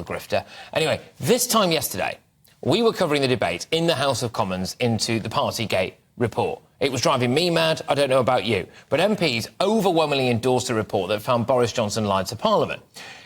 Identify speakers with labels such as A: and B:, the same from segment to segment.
A: a grifter. Anyway, this time yesterday, we were covering the debate in the House of Commons into the Partygate report. It was driving me mad, I don't know about you, but MPs overwhelmingly endorsed a report that found Boris Johnson lied to Parliament.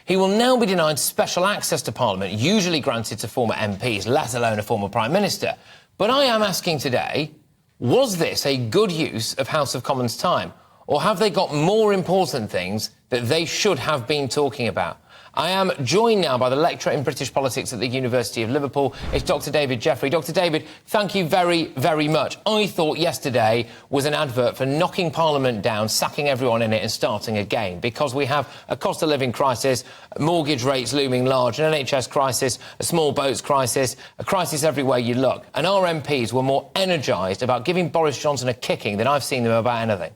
A: He will now be denied special access to Parliament, usually granted to former MPs, let alone a former Prime Minister. But I am asking today, was this a good use of House of Commons time? Or have they got more important things that they should have been talking about? I am joined now by the lecturer in British politics at the University of Liverpool. It's Dr David Jeffrey. Dr David, thank you very, very much. I thought yesterday was an advert for knocking Parliament down, sacking everyone in it and starting again, because we have a cost of living crisis, mortgage rates looming large, an NHS crisis, a small boats crisis, a crisis everywhere you look. And our MPs were more energised about giving Boris Johnson a kicking than I've seen them about anything.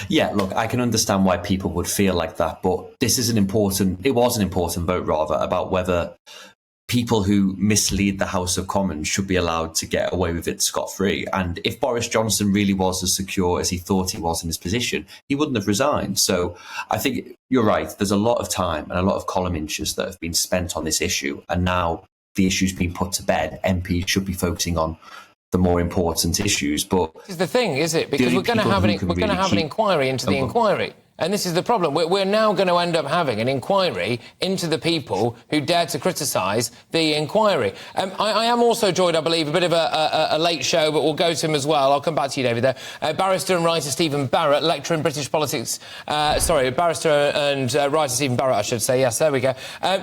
B: Yeah, look, I can understand why people would feel like that, but it was an important vote, rather, about whether people who mislead the House of Commons should be allowed to get away with it scot-free. And if Boris Johnson really was as secure as he thought he was in his position, he wouldn't have resigned. So I think you're right. There's a lot of time and a lot of column inches that have been spent on this issue, and now the issue's been put to bed. MPs should be focusing on the more important issues. But
A: this is the thing, is it? Because we're going to have an inquiry into the inquiry. And this is the problem. We're now going to end up having an inquiry into the people who dared to criticise the inquiry. I am also joined, I believe, a bit of a late show, but we'll go to him as well. I'll come back to you, David, there. Barrister and writer Stephen Barrett, lecturer in British politics. Barrister and writer Stephen Barrett, I should say. Yes, there we go.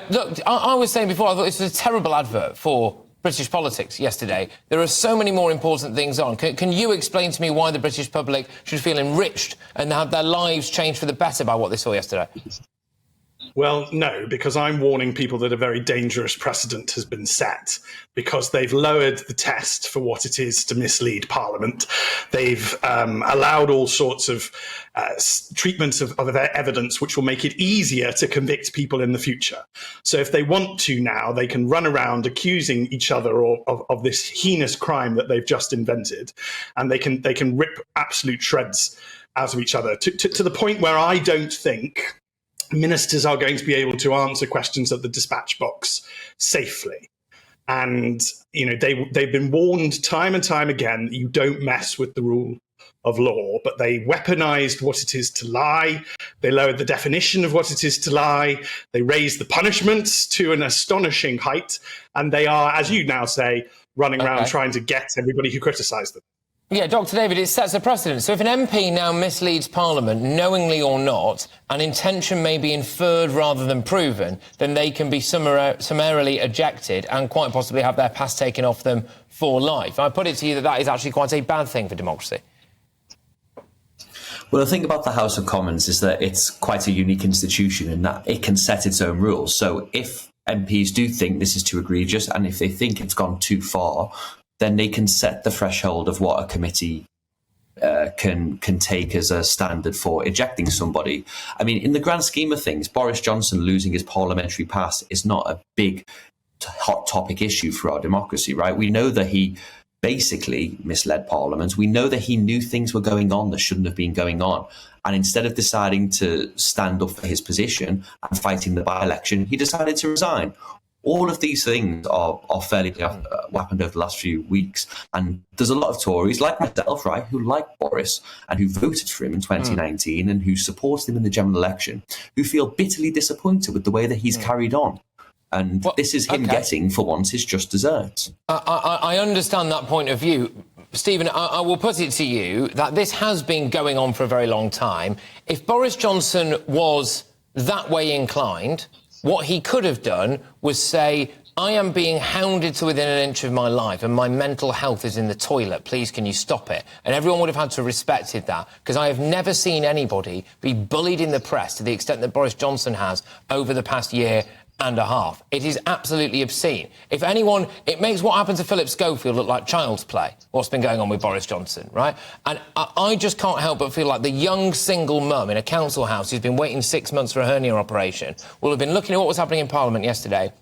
A: Look, I was saying before, I thought this was a terrible advert for British politics yesterday. There are so many more important things on. Can you explain to me why the British public should feel enriched and have their lives changed for the better by what they saw yesterday?
C: Well, no, because I'm warning people that a very dangerous precedent has been set, because they've lowered the test for what it is to mislead Parliament. They've allowed all sorts of treatments of evidence which will make it easier to convict people in the future. So if they want to now, they can run around accusing each other of this heinous crime that they've just invented, and they can rip absolute shreds out of each other to the point where I don't think ministers are going to be able to answer questions at the dispatch box safely. And, you know, they've been warned time and time again that you don't mess with the rule of law, but they weaponized what it is to lie. They lowered the definition of what it is to lie. They raised the punishments to an astonishing height. And they are, as you now say, running around trying to get everybody who criticised them.
A: Yeah, Dr David, it sets a precedent. So if an MP now misleads Parliament, knowingly or not, and intention may be inferred rather than proven, then they can be summarily ejected and quite possibly have their pass taken off them for life. I put it to you that that is actually quite a bad thing for democracy.
B: Well, the thing about the House of Commons is that it's quite a unique institution in that it can set its own rules. So if MPs do think this is too egregious, and if they think it's gone too far, then they can set the threshold of what a committee can take as a standard for ejecting somebody. I mean, in the grand scheme of things, Boris Johnson losing his parliamentary pass is not a big hot topic issue for our democracy, right? We know that he basically misled Parliament. We know that he knew things were going on that shouldn't have been going on. And instead of deciding to stand up for his position and fighting the by-election, he decided to resign. All of these things are fairly happened over the last few weeks. And there's a lot of Tories, like myself, right, who like Boris and who voted for him in 2019 and who supported him in the general election, who feel bitterly disappointed with the way that he's carried on. And this is him getting, for once, his just desserts.
A: I understand that point of view. Stephen, I will put it to you that this has been going on for a very long time. If Boris Johnson was that way inclined, what he could have done was say, I am being hounded to within an inch of my life and my mental health is in the toilet. Please, can you stop it? And everyone would have had to have respected that, because I have never seen anybody be bullied in the press to the extent that Boris Johnson has over the past year and a half. It is absolutely obscene. If anyone, it makes what happened to Philip Schofield look like child's play, what's been going on with Boris Johnson, right? And I just can't help but feel like the young single mum in a council house who's been waiting 6 months for a hernia operation will have been looking at what was happening in Parliament yesterday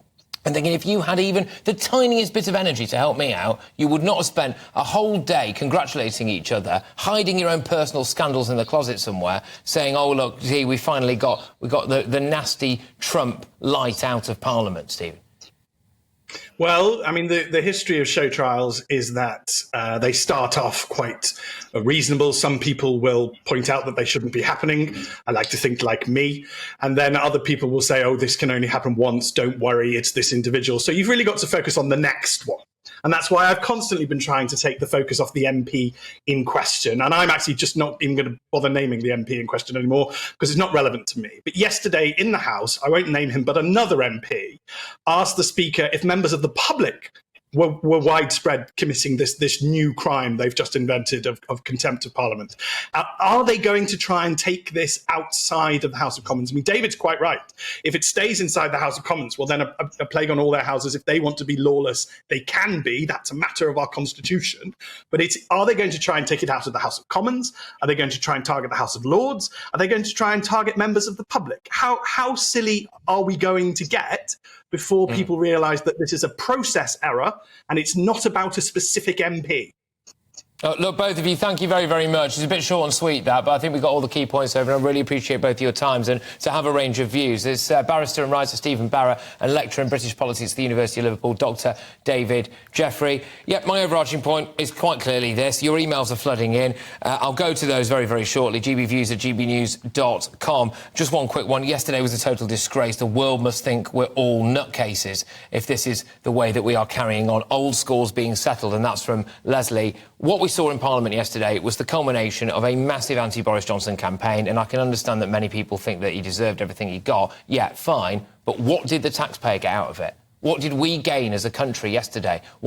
A: and thinking if you had even the tiniest bit of energy to help me out, you would not have spent a whole day congratulating each other, hiding your own personal scandals in the closet somewhere, saying, oh, look, gee, we got the nasty Trump light out of Parliament, Stephen.
C: Well, I mean, the history of show trials is that they start off quite reasonable. Some people will point out that they shouldn't be happening. I like to think like me. And then other people will say, oh, this can only happen once. Don't worry, it's this individual. So you've really got to focus on the next one. And that's why I've constantly been trying to take the focus off the MP in question. And I'm actually just not even going to bother naming the MP in question anymore because it's not relevant to me. But yesterday in the House, I won't name him, but another MP asked the Speaker if members of the public were widespread committing this new crime they've just invented of contempt of Parliament. Are they going to try and take this outside of the House of Commons? I mean, David's quite right. If it stays inside the House of Commons, well, then a plague on all their houses. If they want to be lawless, they can be. That's a matter of our constitution. But are they going to try and take it out of the House of Commons? Are they going to try and target the House of Lords? Are they going to try and target members of the public? How silly are we going to get before people realise that this is a process error and it's not about a specific MP?
A: Look, both of you, thank you very, very much. It's a bit short and sweet, that, but I think we got all the key points over, and I really appreciate both your times and to have a range of views. There's barrister and writer Stephen Barrett and lecturer in British politics at the University of Liverpool, Dr David Jeffrey. Yep, my overarching point is quite clearly this. Your emails are flooding in. I'll go to those very, very shortly. gbviews@gbnews.com. Just one quick one. Yesterday was a total disgrace. The world must think we're all nutcases if this is the way that we are carrying on. Old scores being settled, and that's from Leslie. What we saw in Parliament yesterday was the culmination of a massive anti-Boris Johnson campaign, and I can understand that many people think that he deserved everything he got. Yeah, fine, but what did the taxpayer get out of it? What did we gain as a country yesterday?